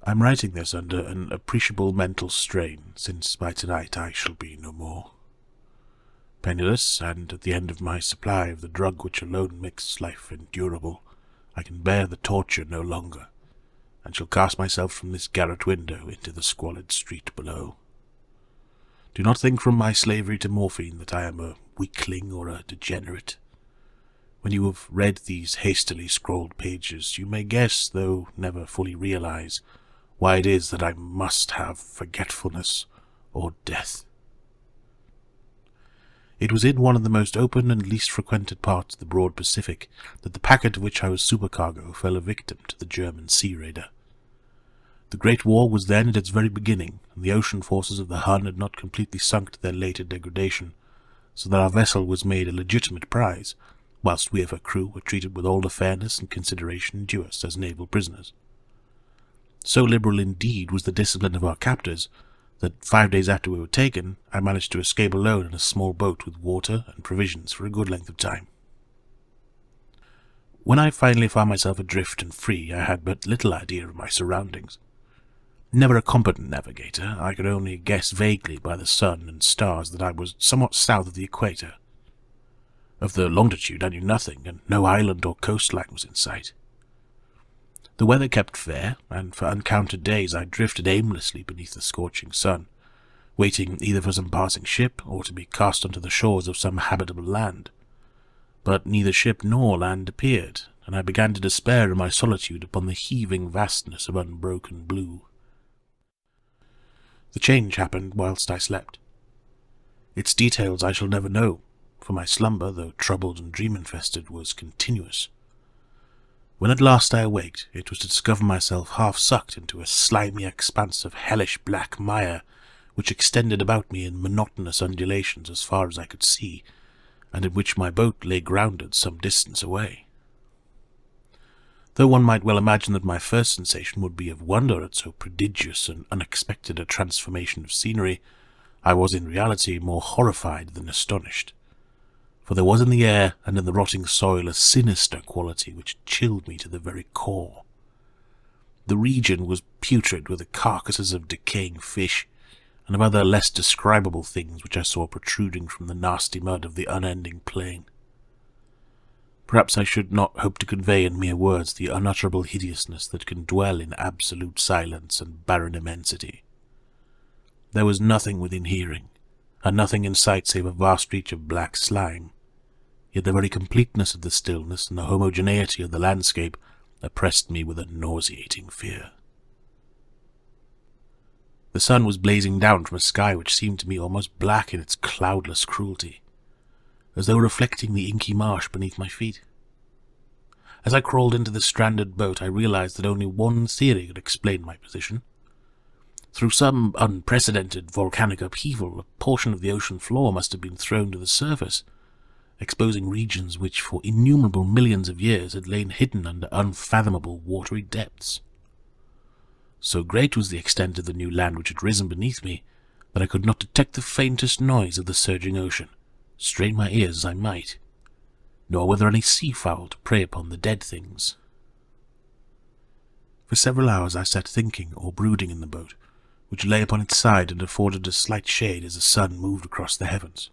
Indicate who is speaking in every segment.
Speaker 1: I'm writing this under an appreciable mental strain, since by tonight I shall be no more. Penniless, and at the end of my supply of the drug which alone makes life endurable, I can bear the torture no longer, and shall cast myself from this garret window into the squalid street below. Do not think from my slavery to morphine that I am a weakling or a degenerate. When you have read these hastily scrawled pages, you may guess, though never fully realize, why it is that I must have forgetfulness or death. It was in one of the most open and least frequented parts of the broad Pacific that the packet of which I was supercargo fell a victim to the German sea raider. The Great War was then at its very beginning, and the ocean forces of the Hun had not completely sunk to their later degradation, so that our vessel was made a legitimate prize, whilst we of her crew were treated with all the fairness and consideration due us as naval prisoners. So liberal indeed was the discipline of our captors, that 5 days after we were taken, I managed to escape alone in a small boat with water and provisions for a good length of time. When I finally found myself adrift and free, I had but little idea of my surroundings. Never a competent navigator, I could only guess vaguely by the sun and stars that I was somewhat south of the equator. Of the longitude I knew nothing, and no island or coastline was in sight. The weather kept fair, and for uncounted days I drifted aimlessly beneath the scorching sun, waiting either for some passing ship or to be cast onto the shores of some habitable land. But neither ship nor land appeared, and I began to despair in my solitude upon the heaving vastness of unbroken blue. The change happened whilst I slept. Its details I shall never know, for my slumber, though troubled and dream-infested, was continuous. When at last I awaked, it was to discover myself half sucked into a slimy expanse of hellish black mire, which extended about me in monotonous undulations as far as I could see, and in which my boat lay grounded some distance away. Though one might well imagine that my first sensation would be of wonder at so prodigious and unexpected a transformation of scenery, I was in reality more horrified than astonished. For there was in the air and in the rotting soil a sinister quality which chilled me to the very core. The region was putrid with the carcasses of decaying fish, and of other less describable things which I saw protruding from the nasty mud of the unending plain. Perhaps I should not hope to convey in mere words the unutterable hideousness that can dwell in absolute silence and barren immensity. There was nothing within hearing, and nothing in sight save a vast reach of black slime, yet the very completeness of the stillness and the homogeneity of the landscape oppressed me with a nauseating fear. The sun was blazing down from a sky which seemed to me almost black in its cloudless cruelty, as though reflecting the inky marsh beneath my feet. As I crawled into the stranded boat, I realized that only one theory could explain my position. Through some unprecedented volcanic upheaval, a portion of the ocean floor must have been thrown to the surface, exposing regions which for innumerable millions of years had lain hidden under unfathomable watery depths. So great was the extent of the new land which had risen beneath me, that I could not detect the faintest noise of the surging ocean, strain my ears as I might, nor were there any sea-fowl to prey upon the dead things. For several hours I sat thinking or brooding in the boat, which lay upon its side and afforded a slight shade as the sun moved across the heavens.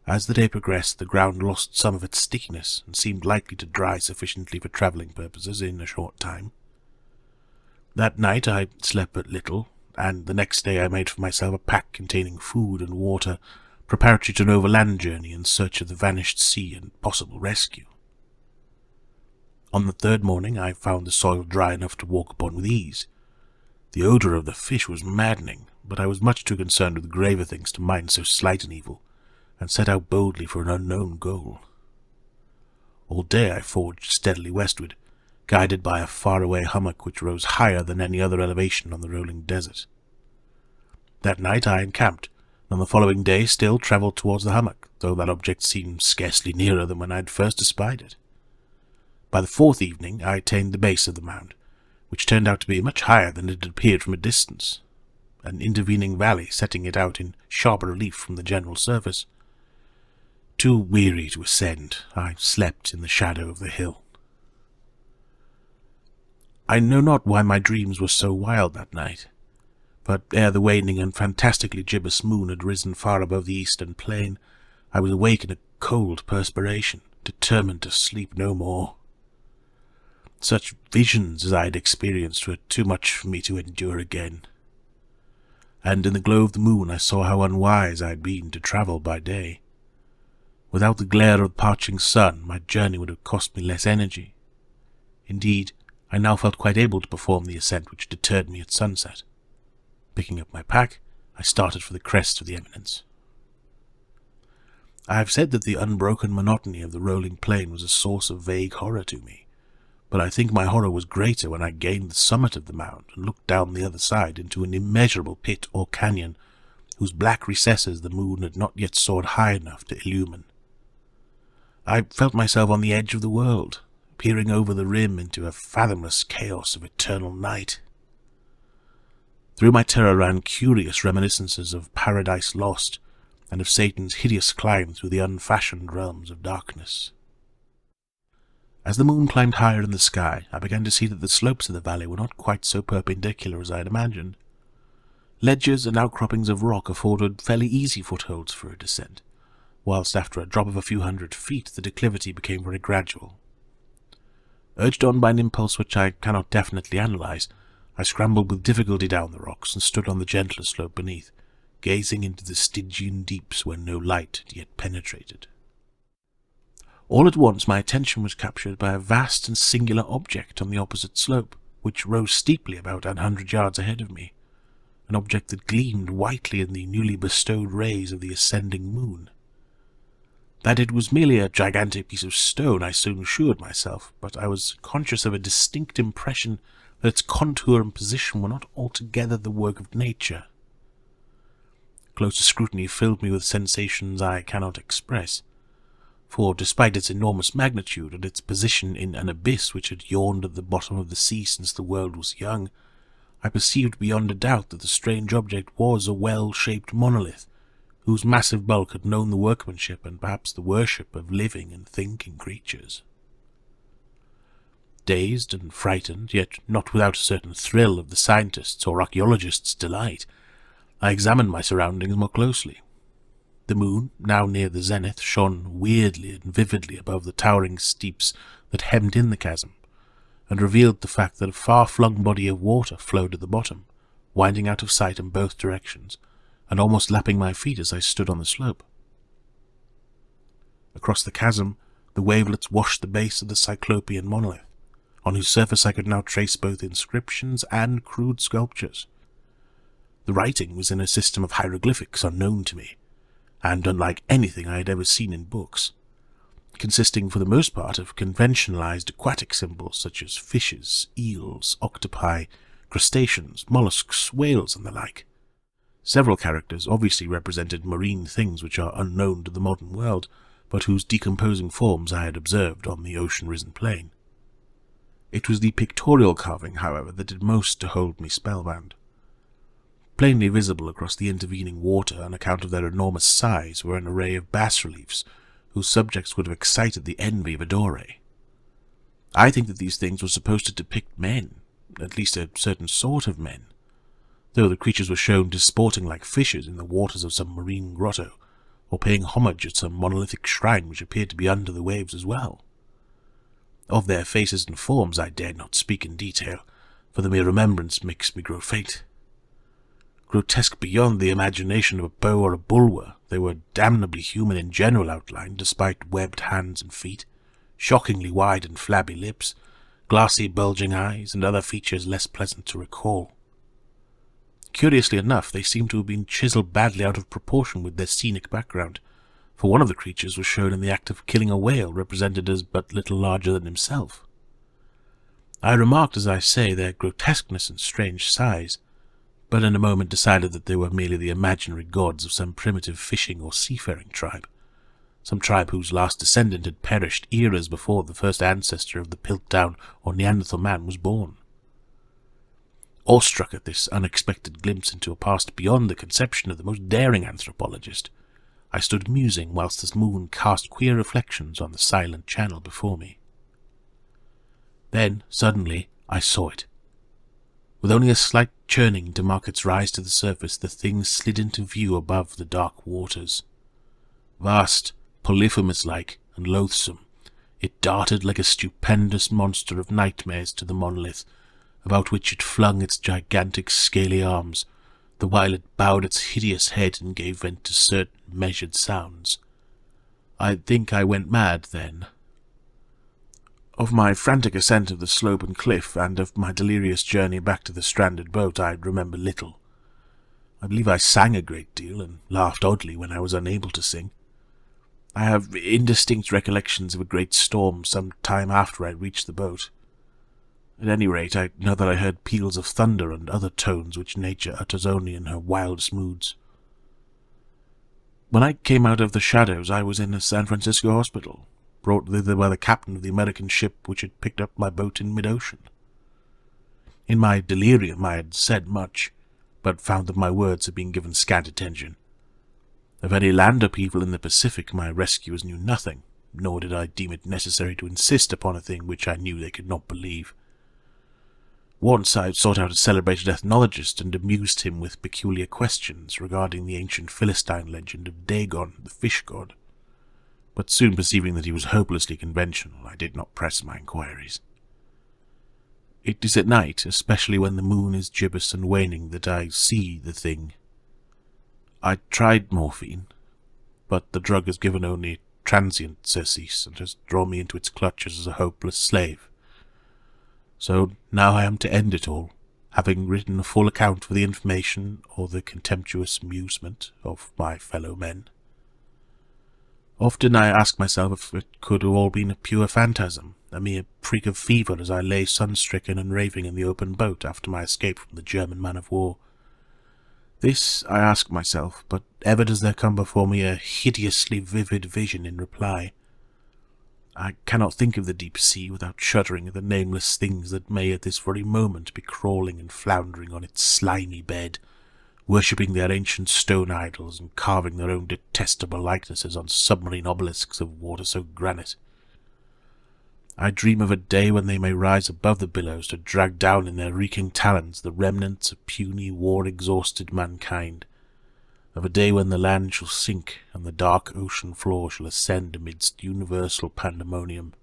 Speaker 1: As the day progressed, the ground lost some of its stickiness and seemed likely to dry sufficiently for travelling purposes in a short time. That night I slept but little, and the next day I made for myself a pack containing food and water, preparatory to an overland journey in search of the vanished sea and possible rescue. On the third morning I found the soil dry enough to walk upon with ease. The odour of the fish was maddening, but I was much too concerned with graver things to mind so slight an evil, and set out boldly for an unknown goal. All day I forged steadily westward, guided by a far-away hummock which rose higher than any other elevation on the rolling desert. That night I encamped, and on the following day still travelled towards the hummock, though that object seemed scarcely nearer than when I had first espied it. By the fourth evening I attained the base of the mound, which turned out to be much higher than it had appeared from a distance, an intervening valley setting it out in sharp relief from the general surface. Too weary to ascend, I slept in the shadow of the hill. I know not why my dreams were so wild that night, but ere the waning and fantastically gibbous moon had risen far above the eastern plain, I was awake in a cold perspiration, determined to sleep no more. Such visions as I had experienced were too much for me to endure again, and in the glow of the moon I saw how unwise I had been to travel by day. Without the glare of the parching sun, my journey would have cost me less energy. Indeed, I now felt quite able to perform the ascent which deterred me at sunset. Picking up my pack, I started for the crest of the eminence. I have said that the unbroken monotony of the rolling plain was a source of vague horror to me, but I think my horror was greater when I gained the summit of the mound and looked down the other side into an immeasurable pit or canyon, whose black recesses the moon had not yet soared high enough to illumine. I felt myself on the edge of the world, peering over the rim into a fathomless chaos of eternal night. Through my terror ran curious reminiscences of Paradise Lost, and of Satan's hideous climb through the unfashioned realms of darkness. As the moon climbed higher in the sky, I began to see that the slopes of the valley were not quite so perpendicular as I had imagined. Ledges and outcroppings of rock afforded fairly easy footholds for a descent, whilst after a drop of a few hundred feet the declivity became very gradual. Urged on by an impulse which I cannot definitely analyze, I scrambled with difficulty down the rocks and stood on the gentler slope beneath, gazing into the Stygian deeps where no light had yet penetrated. All at once my attention was captured by a vast and singular object on the opposite slope, which rose steeply about 100 yards ahead of me, an object that gleamed whitely in the newly bestowed rays of the ascending moon. That it was merely a gigantic piece of stone I soon assured myself, but I was conscious of a distinct impression that its contour and position were not altogether the work of nature. Closer scrutiny filled me with sensations I cannot express, for despite its enormous magnitude and its position in an abyss which had yawned at the bottom of the sea since the world was young, I perceived beyond a doubt that the strange object was a well-shaped monolith, whose massive bulk had known the workmanship and perhaps the worship of living and thinking creatures. Dazed and frightened, yet not without a certain thrill of the scientist's or archaeologist's delight, I examined my surroundings more closely. The moon, now near the zenith, shone weirdly and vividly above the towering steeps that hemmed in the chasm, and revealed the fact that a far-flung body of water flowed at the bottom, winding out of sight in both directions, and almost lapping my feet as I stood on the slope. Across the chasm, the wavelets washed the base of the Cyclopean monolith, on whose surface I could now trace both inscriptions and crude sculptures. The writing was in a system of hieroglyphics unknown to me, and unlike anything I had ever seen in books, consisting for the most part of conventionalized aquatic symbols such as fishes, eels, octopi, crustaceans, mollusks, whales, and the like. Several characters obviously represented marine things which are unknown to the modern world, but whose decomposing forms I had observed on the ocean-risen plain. It was the pictorial carving, however, that did most to hold me spellbound. Plainly visible across the intervening water on account of their enormous size were an array of bas-reliefs, whose subjects would have excited the envy of a Dore. I think that these things were supposed to depict men, at least a certain sort of men, though the creatures were shown disporting like fishes in the waters of some marine grotto, or paying homage at some monolithic shrine which appeared to be under the waves as well. Of their faces and forms I dared not speak in detail, for the mere remembrance makes me grow faint. Grotesque beyond the imagination of a bow or a bulwer, they were damnably human in general outline, despite webbed hands and feet, shockingly wide and flabby lips, glassy bulging eyes, and other features less pleasant to recall. Curiously enough, they seemed to have been chiseled badly out of proportion with their scenic background, for one of the creatures was shown in the act of killing a whale represented as but little larger than himself. I remarked, as I say, their grotesqueness and strange size, but in a moment decided that they were merely the imaginary gods of some primitive fishing or seafaring tribe, some tribe whose last descendant had perished eras before the first ancestor of the Piltdown or Neanderthal man was born. Awestruck at this unexpected glimpse into a past beyond the conception of the most daring anthropologist, I stood musing whilst the moon cast queer reflections on the silent channel before me. Then, suddenly, I saw it. With only a slight churning to mark its rise to the surface, the thing slid into view above the dark waters. Vast, Polyphemus-like, and loathsome, it darted like a stupendous monster of nightmares to the monolith, about which it flung its gigantic scaly arms, the while it bowed its hideous head and gave vent to certain measured sounds. I think I went mad then. Of my frantic ascent of the slope and cliff, and of my delirious journey back to the stranded boat, I remember little. I believe I sang a great deal, and laughed oddly when I was unable to sing. I have indistinct recollections of a great storm some time after I reached the boat. At any rate, I know that I heard peals of thunder and other tones which nature utters only in her wildest moods. When I came out of the shadows, I was in a San Francisco hospital, brought thither by the captain of the American ship which had picked up my boat in mid-ocean. In my delirium I had said much, but found that my words had been given scant attention. Of any land or people in the Pacific my rescuers knew nothing, nor did I deem it necessary to insist upon a thing which I knew they could not believe. Once I sought out a celebrated ethnologist and amused him with peculiar questions regarding the ancient Philistine legend of Dagon, the fish god, but soon perceiving that he was hopelessly conventional, I did not press my inquiries. It is at night, especially when the moon is gibbous and waning, that I see the thing. I tried morphine, but the drug has given only transient surcease and has drawn me into its clutches as a hopeless slave. So now I am to end it all, having written a full account for the information or the contemptuous amusement of my fellow men. Often I ask myself if it could have all been a pure phantasm, a mere freak of fever as I lay sun-stricken and raving in the open boat after my escape from the German man-of-war. This I ask myself, but ever does there come before me a hideously vivid vision in reply. I cannot think of the deep sea without shuddering at the nameless things that may at this very moment be crawling and floundering on its slimy bed, worshipping their ancient stone idols and carving their own detestable likenesses on submarine obelisks of water-soaked granite. I dream of a day when they may rise above the billows to drag down in their reeking talons the remnants of puny, war-exhausted mankind, of a day when the land shall sink and the dark ocean floor shall ascend amidst universal pandemonium.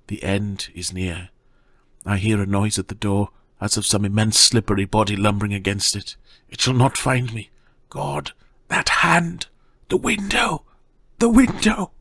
Speaker 1: The end is near. I hear a noise at the door, as of some immense slippery body lumbering against it. It shall not find me. God, that hand! The window! The window!